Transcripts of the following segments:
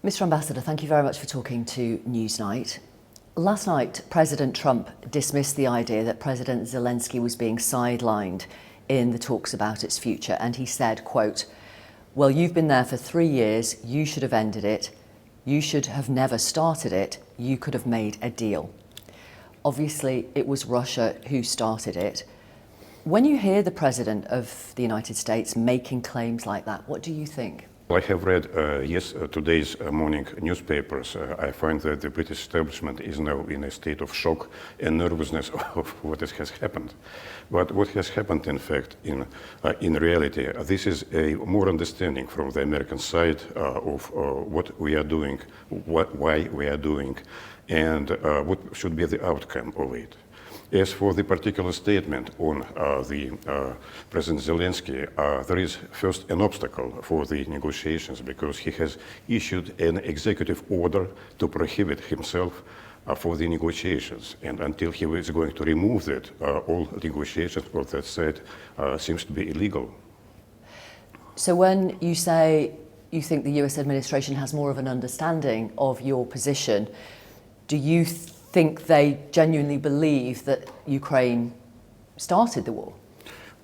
Mr. Ambassador, thank you very much for talking to Newsnight. Last night, President Trump dismissed the idea that President Zelensky was being sidelined in the talks about its future, and he said, quote, "Well, you've been there for 3 years, you should have ended it, you should have never started it, you could have made a deal." Obviously, it was Russia who started it. When you hear the President of the United States making claims like that, what do you think? I have read today's morning newspapers. I find that the British establishment is now in a state of shock and nervousness of what has happened. But what has happened, in fact, in reality, this is a more understanding from the American side of what we are doing, why we are doing, and what should be the outcome of it. As for the particular statement on President Zelensky, there is first an obstacle for the negotiations because he has issued an executive order to prohibit himself for the negotiations. And until he is going to remove that, all negotiations on that side seems to be illegal. So when you say you think the US administration has more of an understanding of your position, do you think they genuinely believe that Ukraine started the war?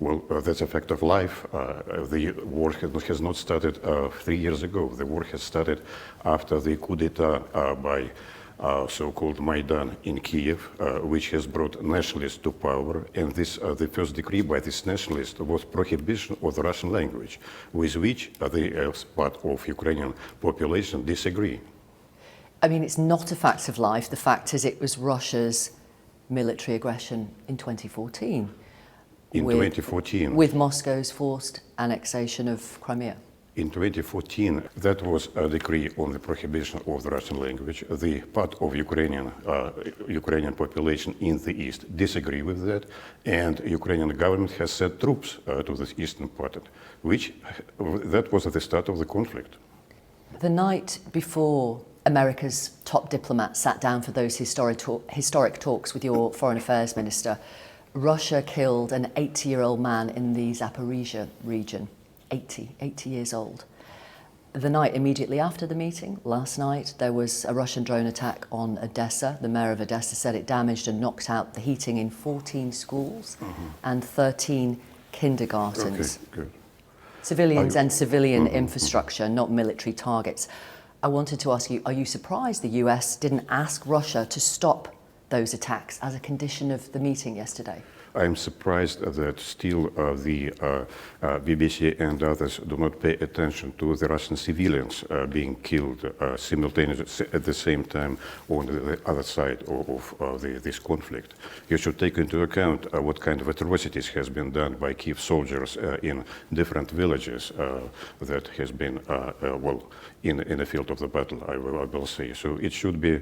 Well, that's a fact of life. The war has not started 3 years ago. The war has started after the coup d'etat by so-called Maidan in Kiev, which has brought nationalists to power. And the first decree by this nationalist was prohibition of the Russian language, with which the part of Ukrainian population disagree. I mean, it's not a fact of life. The fact is it was Russia's military aggression in 2014. In 2014. With Moscow's forced annexation of Crimea. In 2014, that was a decree on the prohibition of the Russian language. The part of Ukrainian population in the east disagree with that, and Ukrainian government has sent troops to the eastern part, that was at the start of the conflict. The night before America's top diplomat sat down for those historic talks with your foreign affairs minister, Russia killed an 80-year-old man in the Zaporizhia region, 80 years old. The night immediately after the meeting, last night, there was a Russian drone attack on Odessa. The mayor of Odessa said it damaged and knocked out the heating in 14 schools and 13 kindergartens. Okay, good. Civilians and civilian infrastructure, not military targets. I wanted to ask you, are you surprised the US didn't ask Russia to stop those attacks as a condition of the meeting yesterday? I'm surprised that still the BBC and others do not pay attention to the Russian civilians being killed simultaneously at the same time on the other side of this conflict. You should take into account what kind of atrocities has been done by Kiev soldiers in different villages that has been, in the field of the battle, I will say. So it should be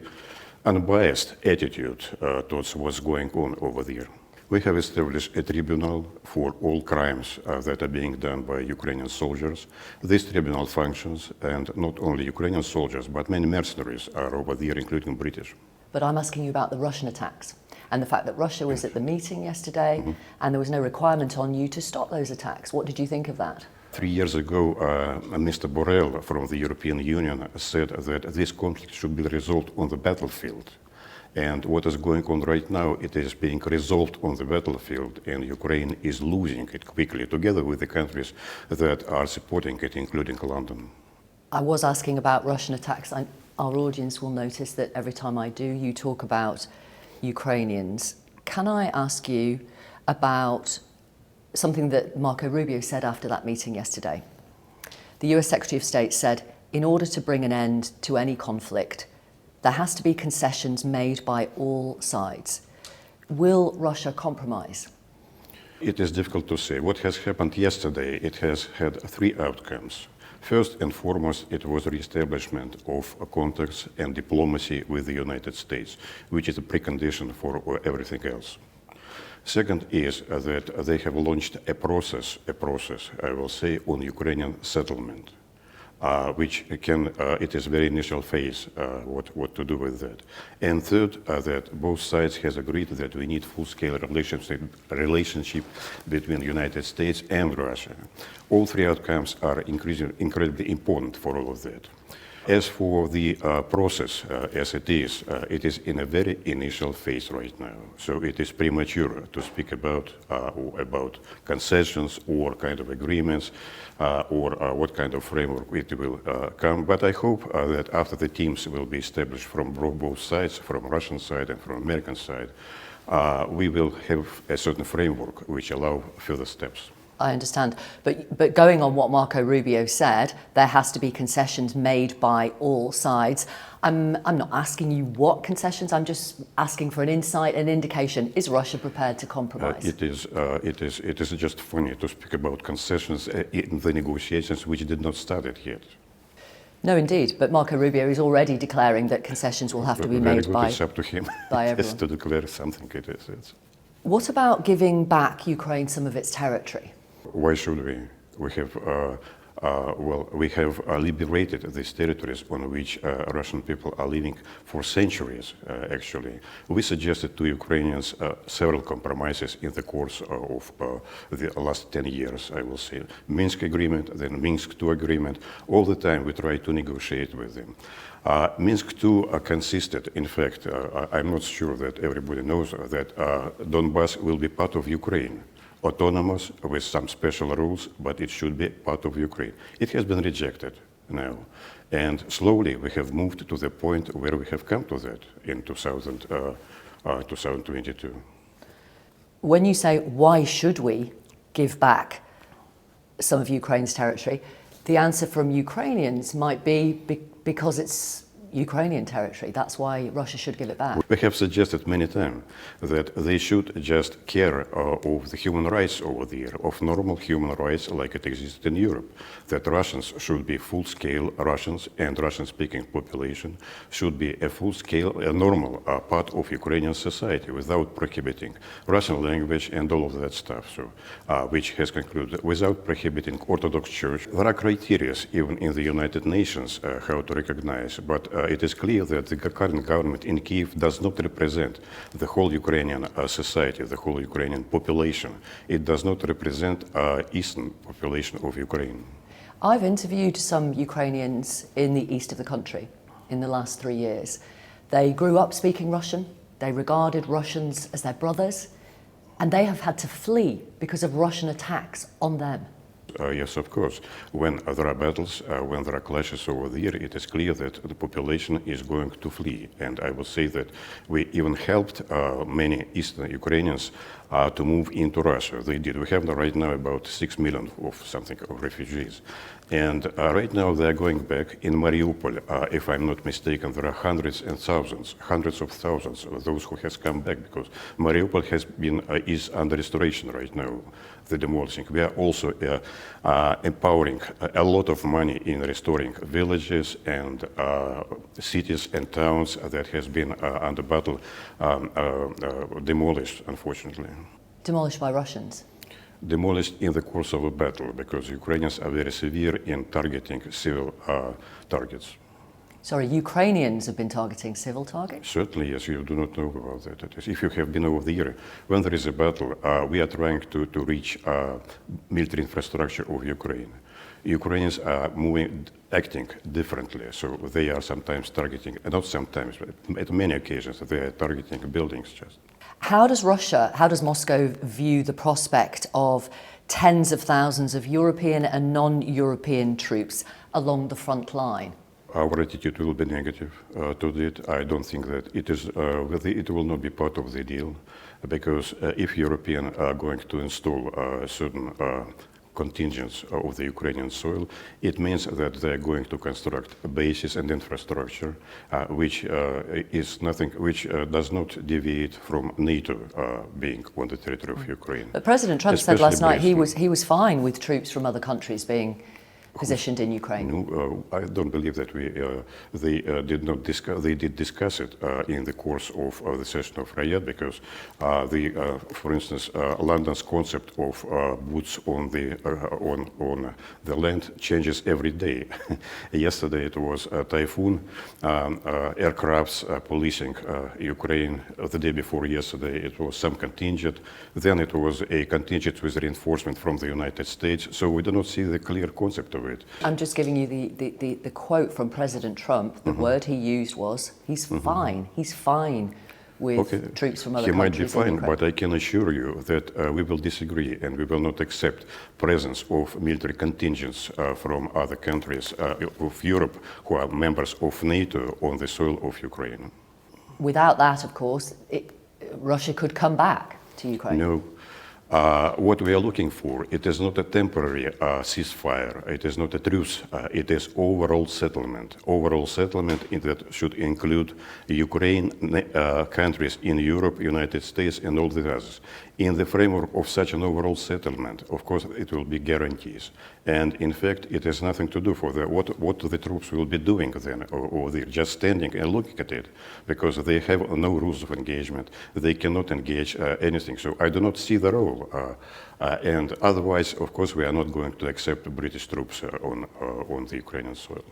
unbiased attitude towards what's going on over there. We have established a tribunal for all crimes that are being done by Ukrainian soldiers. This tribunal functions, and not only Ukrainian soldiers, but many mercenaries are over there, including British. But I'm asking you about the Russian attacks and the fact that Russia was at the meeting yesterday and there was no requirement on you to stop those attacks. What did you think of that? 3 years ago, Mr. Borrell from the European Union said that this conflict should be resolved on the battlefield. And what is going on right now, it is being resolved on the battlefield, and Ukraine is losing it quickly, together with the countries that are supporting it, including London. I was asking about Russian attacks. Our audience will notice that every time I do, you talk about Ukrainians. Can I ask you about something that Marco Rubio said after that meeting yesterday? The US Secretary of State said, in order to bring an end to any conflict, there has to be concessions made by all sides. Will Russia compromise? It is difficult to say. What has happened yesterday, it has had 3 outcomes. First and foremost, it was the reestablishment of contacts and diplomacy with the United States, which is a precondition for everything else. Second is that they have launched a process, I will say, on Ukrainian settlement. Which it is very initial phase, what to do with that. And third, that both sides has agreed that we need full-scale relationship between the United States and Russia. All three outcomes are incredibly important for all of that. As for the process as it is in a very initial phase right now. So it is premature to speak about concessions or kind of agreements or what kind of framework it will come. But I hope that after the teams will be established from both sides, from Russian side and from American side, we will have a certain framework which allow further steps. I understand, but going on what Marco Rubio said, there has to be concessions made by all sides. I'm not asking you what concessions. I'm just asking for an insight, an indication. Is Russia prepared to compromise? It is just funny to speak about concessions in the negotiations which did not start it yet. No, indeed. But Marco Rubio is already declaring that concessions will have to be made by it's up to him. by everyone. Just to declare something. It's. What about giving back Ukraine some of its territory? Why should we? We have liberated these territories on which Russian people are living for centuries, actually. We suggested to Ukrainians several compromises in the course of the last 10 years, I will say. Minsk agreement, then Minsk II agreement. All the time we try to negotiate with them. Minsk II consisted, in fact, I'm not sure that everybody knows that Donbass will be part of Ukraine. Autonomous with some special rules, but it should be part of Ukraine. It has been rejected now. And slowly we have moved to the point where we have come to that in 2022. When you say, why should we give back some of Ukraine's territory, the answer from Ukrainians might be because it's Ukrainian territory. That's why Russia should give it back. We have suggested many times that they should just care of the human rights over there, of normal human rights like it exists in Europe. That Russians should be full-scale Russians and Russian-speaking population should be a full-scale, a normal part of Ukrainian society without prohibiting Russian language and all of that stuff. So, which has concluded without prohibiting Orthodox Church. There are criteria even in the United Nations how to recognize, but it is clear that the current government in Kyiv does not represent the whole Ukrainian society, the whole Ukrainian population. It does not represent eastern population of Ukraine. I've interviewed some Ukrainians in the east of the country in the last 3 years. They grew up speaking Russian, they regarded Russians as their brothers, and they have had to flee because of Russian attacks on them. Yes, of course. When there are battles, when there are clashes over there, it is clear that the population is going to flee. And I will say that we even helped many Eastern Ukrainians to move into Russia. They did. We have right now about 6 million of refugees. And right now they are going back. In Mariupol, if I'm not mistaken, there are hundreds of thousands of those who has come back because Mariupol is under restoration right now, the demolishing. We are also empowering a lot of money in restoring villages and cities and towns that has been under battle, demolished, unfortunately. Demolished by Russians? Demolished in the course of a battle because Ukrainians are very severe in targeting civil targets. Sorry, Ukrainians have been targeting civil targets? Certainly, yes, you do not know about that. If you have been over there, when there is a battle, we are trying to reach military infrastructure of Ukraine. Ukrainians are acting differently, so they are sometimes targeting, not sometimes, but at many occasions, they are targeting buildings just. How does Moscow view the prospect of tens of thousands of European and non-European troops along the front line? Our attitude will be negative to that. I don't think that it will not be part of the deal, because if Europeans are going to install certain contingents of the Ukrainian soil, it means that they are going to construct bases and infrastructure, which does not deviate from NATO being on the territory of Ukraine. But President Trump said last night he was fine with troops from other countries being positioned in Ukraine? No, I don't believe that they did not discuss. They did discuss it in the course of the session of Riyadh, because for instance, London's concept of boots on the land changes every day. Yesterday it was a typhoon, aircrafts policing Ukraine. The day before yesterday it was some contingent. Then it was a contingent with reinforcement from the United States. So we do not see the clear concept of it. I'm just giving you the quote from President Trump. The word he used was, he's fine. He's fine with troops from other countries. He might be fine, but I can assure you that we will disagree, and we will not accept presence of military contingents from other countries of Europe who are members of NATO on the soil of Ukraine. Without that, of course, Russia could come back to Ukraine. No. What we are looking for, it is not a temporary ceasefire, it is not a truce, it is overall settlement. Overall settlement that should include Ukraine, countries in Europe, United States, and all the others. In the framework of such an overall settlement, of course, it will be guarantees. And in fact, it has nothing to do for what the troops will be doing then, or they're just standing and looking at it, because they have no rules of engagement. They cannot engage anything. So I do not see the role. And otherwise, of course, we are not going to accept British troops on the Ukrainian soil.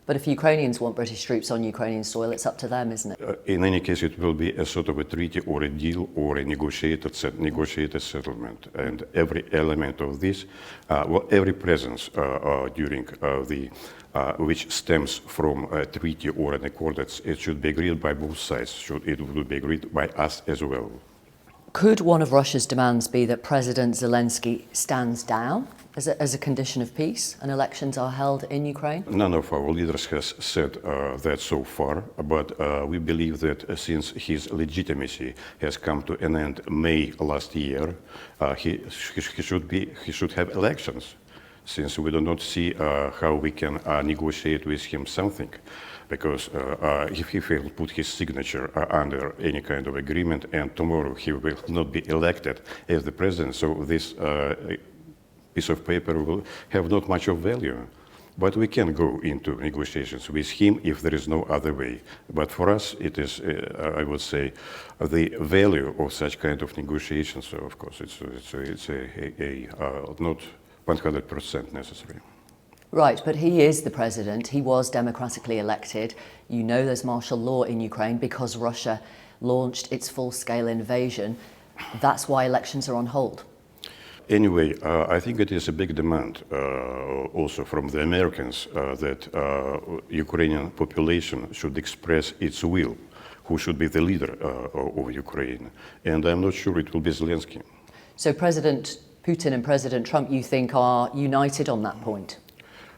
But if Ukrainians want British troops on Ukrainian soil, it's up to them, isn't it? In any case, it will be a sort of a treaty or a deal or a negotiated settlement. And every element of this, every presence during which stems from a treaty or an accord, it should be agreed by both sides. It will be agreed by us as well. Could one of Russia's demands be that President Zelensky stands down as a condition of peace and elections are held in Ukraine? None of our leaders has said that so far, but we believe that since his legitimacy has come to an end May last year, he should have elections, since we do not see how we can negotiate with him something. Because if he will put his signature under any kind of agreement, and tomorrow he will not be elected as the president, so this piece of paper will have not much of value. But we can go into negotiations with him if there is no other way. But for us, it is, I would say, the value of such kind of negotiations. So of course, it's not 100% necessary. Right, but he is the president. He was democratically elected. You know there's martial law in Ukraine because Russia launched its full-scale invasion. That's why elections are on hold. Anyway, I think it is a big demand also from the Americans that Ukrainian population should express its will, who should be the leader of Ukraine. And I'm not sure it will be Zelensky. So President Putin and President Trump, you think, are united on that point?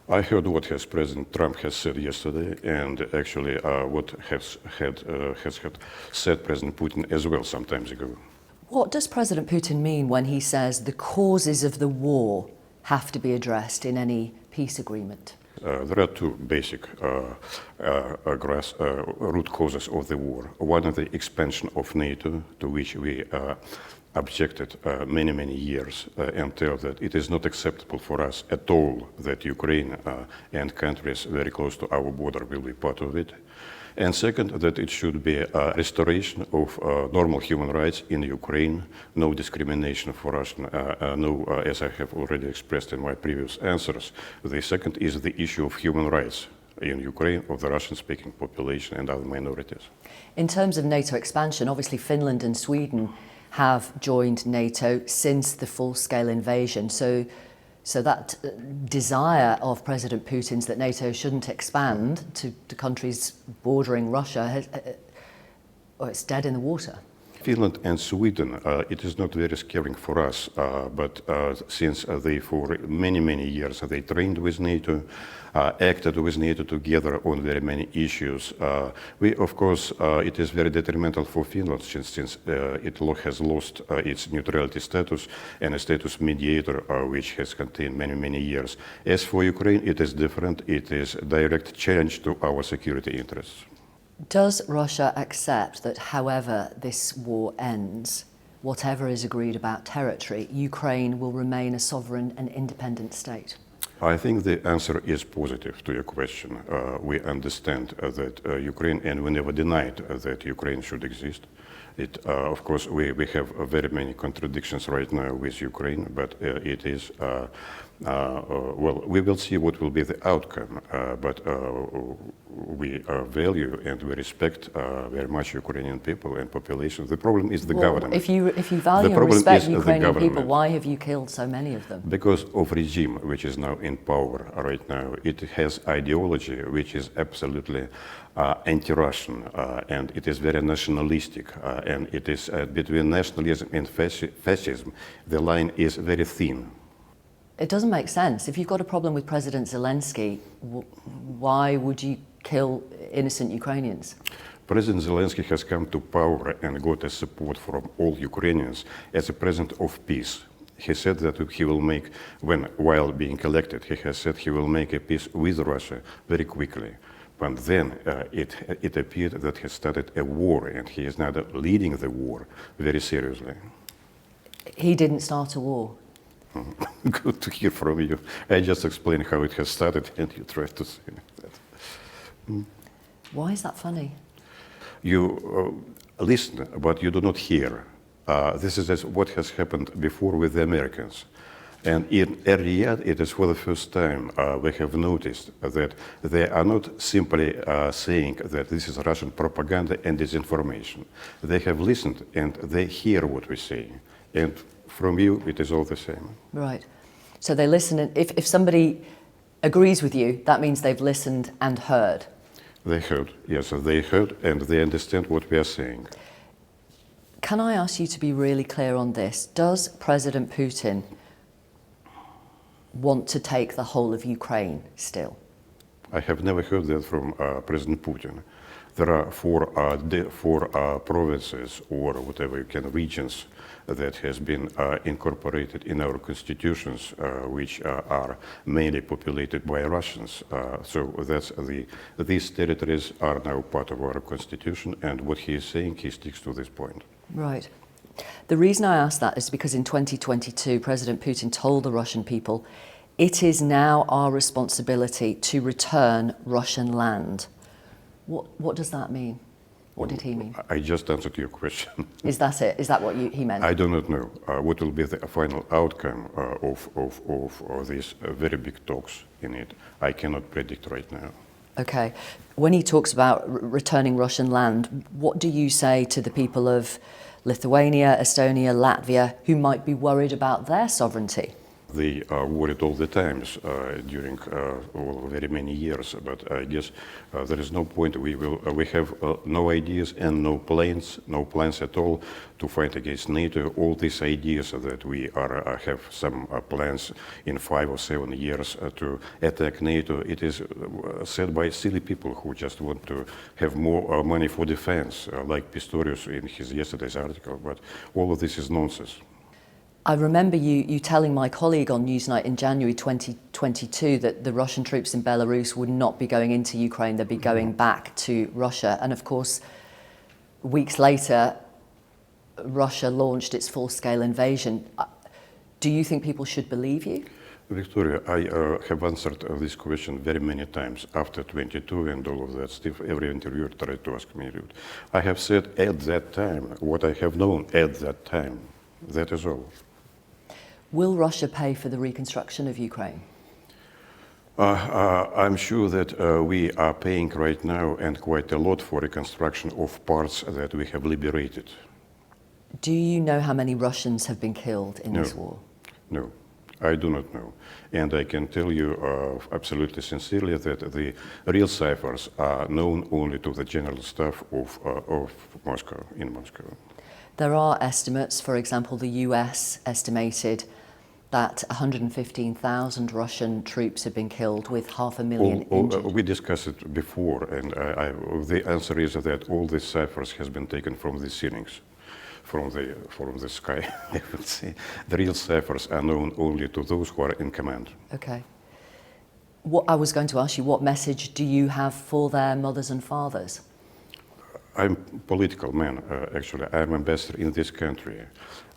I heard what President Trump has said yesterday, and actually what has said President Putin as well some time ago. What does President Putin mean when he says the causes of the war have to be addressed in any peace agreement? There are two basic root causes of the war. One is the expansion of NATO, to which we objected many years, and tell that it is not acceptable for us at all that Ukraine and countries very close to our border will be part of it. And second, that it should be a restoration of normal human rights in Ukraine, no discrimination for Russian, as I have already expressed in my previous answers. The second is the issue of human rights in Ukraine of the Russian-speaking population and other minorities. In terms of NATO expansion, obviously Finland and Sweden have joined NATO since the full-scale invasion. So that desire of President Putin's that NATO shouldn't expand to countries bordering Russia, it's dead in the water. Finland and Sweden, it is not very scaring for us, but since they for many years they trained with NATO, acted with NATO together on very many issues. Of course, it is very detrimental for Finland since it has lost its neutrality status and a status mediator, which has contained many years. As for Ukraine, it is different. It is a direct challenge to our security interests. Does Russia accept that however this war ends, whatever is agreed about territory, Ukraine will remain a sovereign and independent state? I think the answer is positive to your question. We understand that Ukraine, and we never denied that Ukraine should exist. Of course, we have very many contradictions right now with Ukraine, but it is, well, we will see what will be the outcome, but we value and we respect very much Ukrainian people and population. The problem is the government. If you value and respect Ukrainian people, why have you killed so many of them? Because of regime which is now in power right now. It has ideology which is absolutely anti-Russian, and it is very nationalistic, and it is between nationalism and fascism, the line is very thin. It doesn't make sense. If you've got a problem with President Zelensky, why would you kill innocent Ukrainians? President Zelensky has come to power and got a support from all Ukrainians as a president of peace. He said that he will make, while being elected, he has said he will make a peace with Russia very quickly. But then it appeared that he started a war, and he is now leading the war very seriously. He didn't start a war. Good to hear from you. I just explained how it has started, and you tried to say that. Why is that funny? You listen, but you do not hear. This is what has happened before with the Americans. And in Riyadh, it is for the first time we have noticed that they are not simply saying that this is Russian propaganda and disinformation. They have listened and they hear what we say. And from you, it is all the same. Right. So they listen, and if somebody agrees with you, that means they've listened and heard. They heard, yes, they heard and they understand what we are saying. Can I ask you to be really clear on this? Does President Putin want to take the whole of Ukraine still? I have never heard that from President Putin. There are four provinces or whatever you can, regions that has been incorporated in our constitutions, which are mainly populated by Russians. So that's these territories are now part of our constitution, and what he is saying, he sticks to this point. Right. The reason I ask that is because in 2022, President Putin told the Russian people, it is now our responsibility to return Russian land. What does that mean? What did he mean? I just answered your question. Is that it? Is that what he meant? I do not know what will be the final outcome of these very big talks in it. I cannot predict right now. Okay. When he talks about returning Russian land, what do you say to the people of Lithuania, Estonia, Latvia, who might be worried about their sovereignty? They are worried all the times during very many years, but I guess there is no point. We have no ideas and no plans at all to fight against NATO. All these ideas that we have some plans in 5 or 7 years to attack NATO, it is said by silly people who just want to have more money for defense, like Pistorius in his yesterday's article, but all of this is nonsense. I remember you telling my colleague on Newsnight in January 2022 that the Russian troops in Belarus would not be going into Ukraine, they'd be going back to Russia. And of course, weeks later, Russia launched its full-scale invasion. Do you think people should believe you? Victoria, I have answered this question very many times after 22 and all of that stuff. Every interviewer tried to ask me. I have said at that time what I have known at that time. That is all. Will Russia pay for the reconstruction of Ukraine? I'm sure that we are paying right now and quite a lot for reconstruction of parts that we have liberated. Do you know how many Russians have been killed in this war? No, I do not know. And I can tell you absolutely sincerely that the real ciphers are known only to the general staff of Moscow, in Moscow. There are estimates, for example, the US estimated that 115,000 Russian troops have been killed with 500,000 injured. We discussed it before, and the answer is that all these ciphers has been taken from the ceilings, from the sky, I would say. The real ciphers are known only to those who are in command. Okay. What I was going to ask you, what message do you have for their mothers and fathers? I'm a political man, actually. I'm ambassador in this country.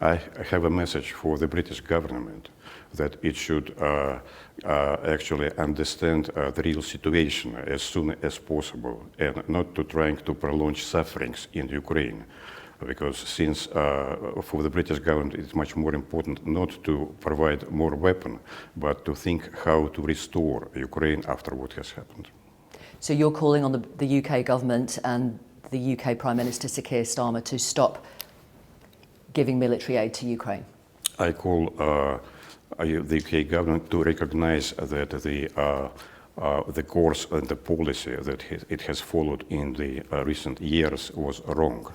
I have a message for the British government that it should actually understand the real situation as soon as possible and not to trying to prolong sufferings in Ukraine. Because since for the British government it's much more important not to provide more weapons, but to think how to restore Ukraine after what has happened. So you're calling on the UK government and the UK Prime Minister Sir Keir Starmer to stop giving military aid to Ukraine? I call the UK government to recognize that the course and the policy that it has followed in the recent years was wrong.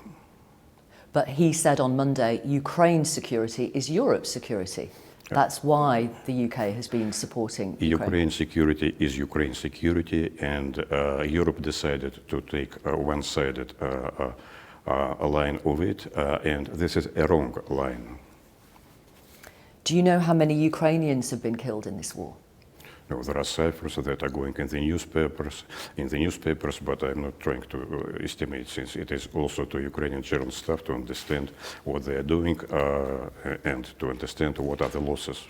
But he said on Monday, Ukraine's security is Europe's security. That's why the UK has been supporting Ukraine. Ukraine's security is Ukraine's security, and Europe decided to take a one-sided line of it, and this is a wrong line. Do you know how many Ukrainians have been killed in this war? No, there are ciphers that are going in the newspapers, but I'm not trying to estimate, since it is also to Ukrainian general staff to understand what they are doing and to understand what are the losses.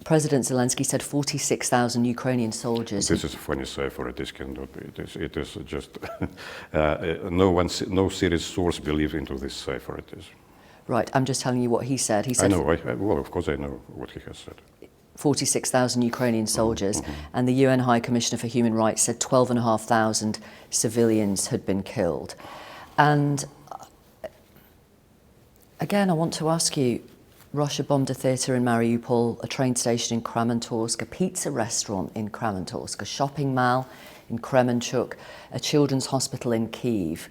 President Zelensky said 46,000 Ukrainian soldiers. This is a funny cipher. This cannot be. It is just no serious source believes into this cipher. It is. Right, I'm just telling you what he said. He said. I know. Well, of course, I know what he has said. 46,000 Ukrainian soldiers, and the UN High Commissioner for Human Rights said 12,500 civilians had been killed. And again, I want to ask you, Russia bombed a theatre in Mariupol, a train station in Kramatorsk, a pizza restaurant in Kramatorsk, a shopping mall in Kremenchuk, a children's hospital in Kyiv.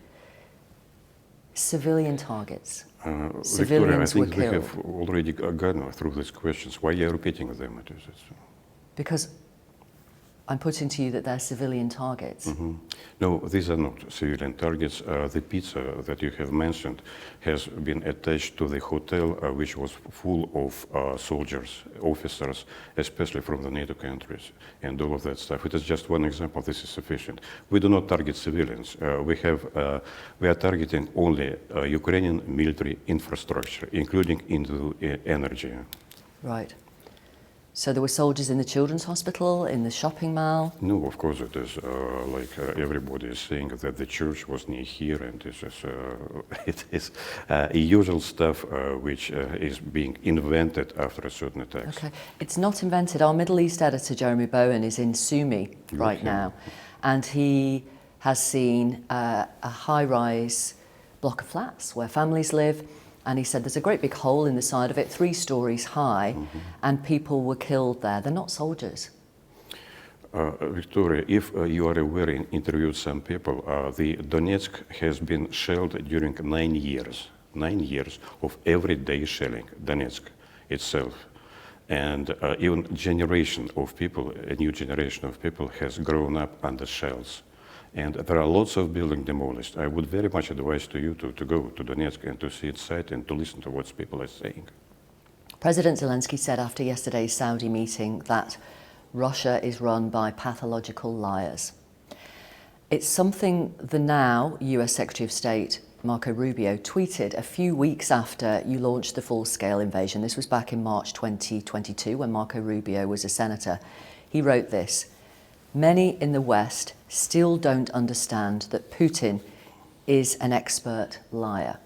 Civilian targets. Victoria, I think were we killed. have already gone through these questions. Why are you repeating them? Because I'm putting to you that they're civilian targets. No, these are not civilian targets. The pizza that you have mentioned has been attached to the hotel, which was full of soldiers, officers, especially from the NATO countries, and all of that stuff. It is just one example. This is sufficient. We do not target civilians. We are targeting only Ukrainian military infrastructure, including into energy. Right. So there were soldiers in the children's hospital, in the shopping mall? No, of course it is. Everybody is saying that the church was near here, and it is usual stuff which is being invented after a certain attack. Okay, it's not invented. Our Middle East editor, Jeremy Bowen, is in Sumy right now, and he has seen a high-rise block of flats where families live. And he said there's a great big hole in the side of it, 3 stories high, and people were killed there. They're not soldiers. Victoria, if you are aware and interviewed some people, the Donetsk has been shelled during 9 years. 9 years of everyday shelling, Donetsk itself. And even generation of people, a new generation of people has grown up under shells. And there are lots of buildings demolished. I would very much advise to you to go to Donetsk and to see its site and to listen to what people are saying. President Zelensky said after yesterday's Saudi meeting that Russia is run by pathological liars. It's something the now US Secretary of State Marco Rubio tweeted a few weeks after you launched the full-scale invasion. This was back in March 2022 when Marco Rubio was a senator. He wrote this: "Many in the West still don't understand that Putin is an expert liar."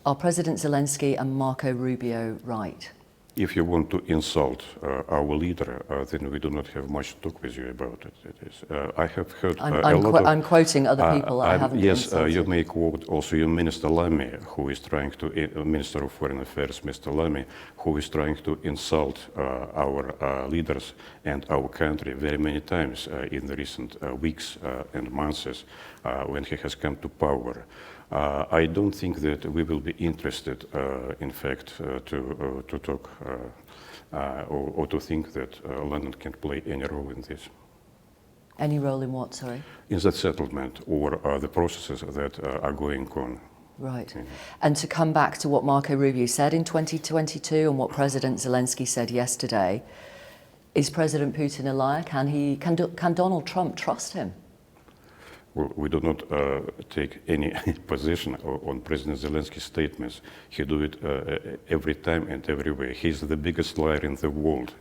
Are President Zelensky and Marco Rubio right? If you want to insult our leader, then we do not have much to talk with you about it. I have heard I'm quoting other people I haven't insulted. Yes, you may quote also your Minister Lamy, who is trying to, Minister of Foreign Affairs, Mr. Lamy, who is trying to insult our leaders and our country very many times in the recent weeks and months when he has come to power. I don't think that we will be interested, in fact, to talk or to think that London can play any role in this. Any role in what, sorry? In that settlement or the processes that are going on. Right. And to come back to what Marco Rubio said in 2022 and what President Zelensky said yesterday, is President Putin a liar? Can Donald Trump trust him? Well, we do not take any position on President Zelensky's statements. He do it every time and everywhere. He's the biggest liar in the world,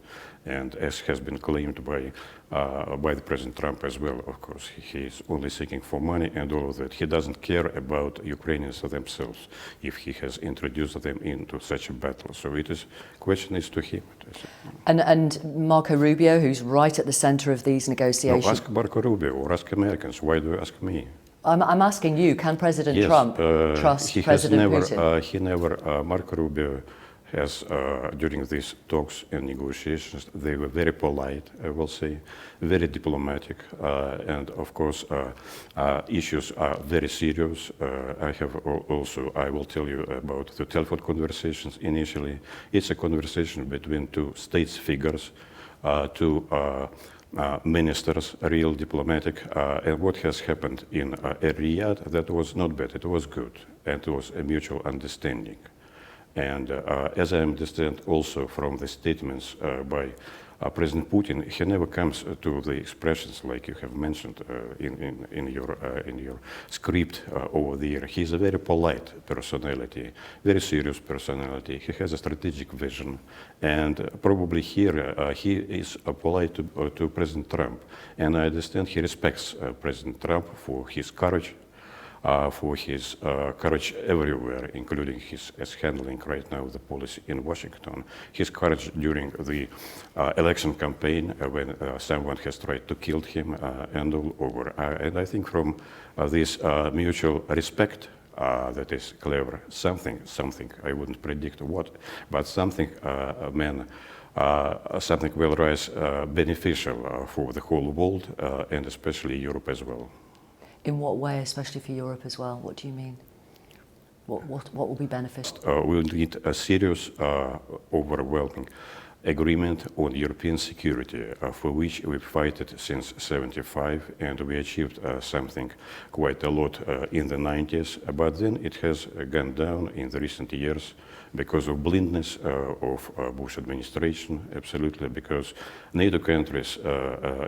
and as has been claimed by the President Trump as well. Of course, he is only seeking for money and all of that. He doesn't care about Ukrainians themselves if he has introduced them into such a battle. So question is to him. And Marco Rubio, who's right at the center of these negotiations. No, ask Marco Rubio or ask Americans. Why do you ask me? I'm asking you, can President Trump trust President Putin? Marco Rubio has, during these talks and negotiations, they were very polite, I will say, very diplomatic, and of course, issues are very serious. I will tell you about the telephone conversations initially. It's a conversation between two states figures, two ministers, real diplomatic, and what has happened in Riyadh, that was not bad, it was good, and it was a mutual understanding. And as I understand also from the statements by President Putin, he never comes to the expressions like you have mentioned in your script over the year. He's a very polite personality, very serious personality. He has a strategic vision, and probably here he is polite to President Trump. And I understand he respects President Trump for his courage, for his courage everywhere, including his handling right now the policy in Washington, his courage during the election campaign when someone has tried to kill him and all over. And I think from this mutual respect, that is clever, something, I wouldn't predict what, but something will rise beneficial for the whole world and especially Europe as well. In what way, especially for Europe as well? What do you mean? What will be beneficial? We will need a serious, overwhelming agreement on European security, for which we fought since '75, and we achieved something quite a lot in the '90s. But then it has gone down in the recent years because of blindness of Bush administration, absolutely, because NATO countries,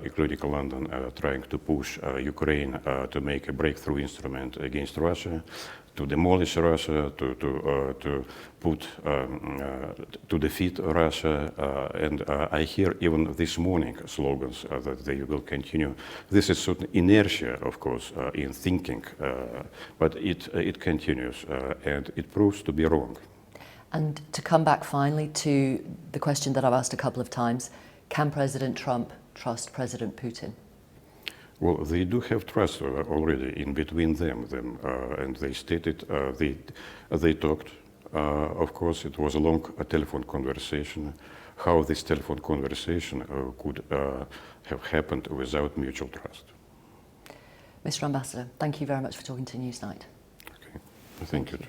including London, are trying to push Ukraine to make a breakthrough instrument against Russia, to demolish Russia, to defeat Russia, and I hear even this morning slogans that they will continue. This is certain inertia, of course, in thinking, but it continues, and it proves to be wrong. And to come back finally to the question that I've asked a couple of times, can President Trump trust President Putin? Well, they do have trust already in between them, and they stated they talked. Of course, it was a long telephone conversation. How this telephone conversation could have happened without mutual trust? Mr. Ambassador, thank you very much for talking to Newsnight. Okay, thank you.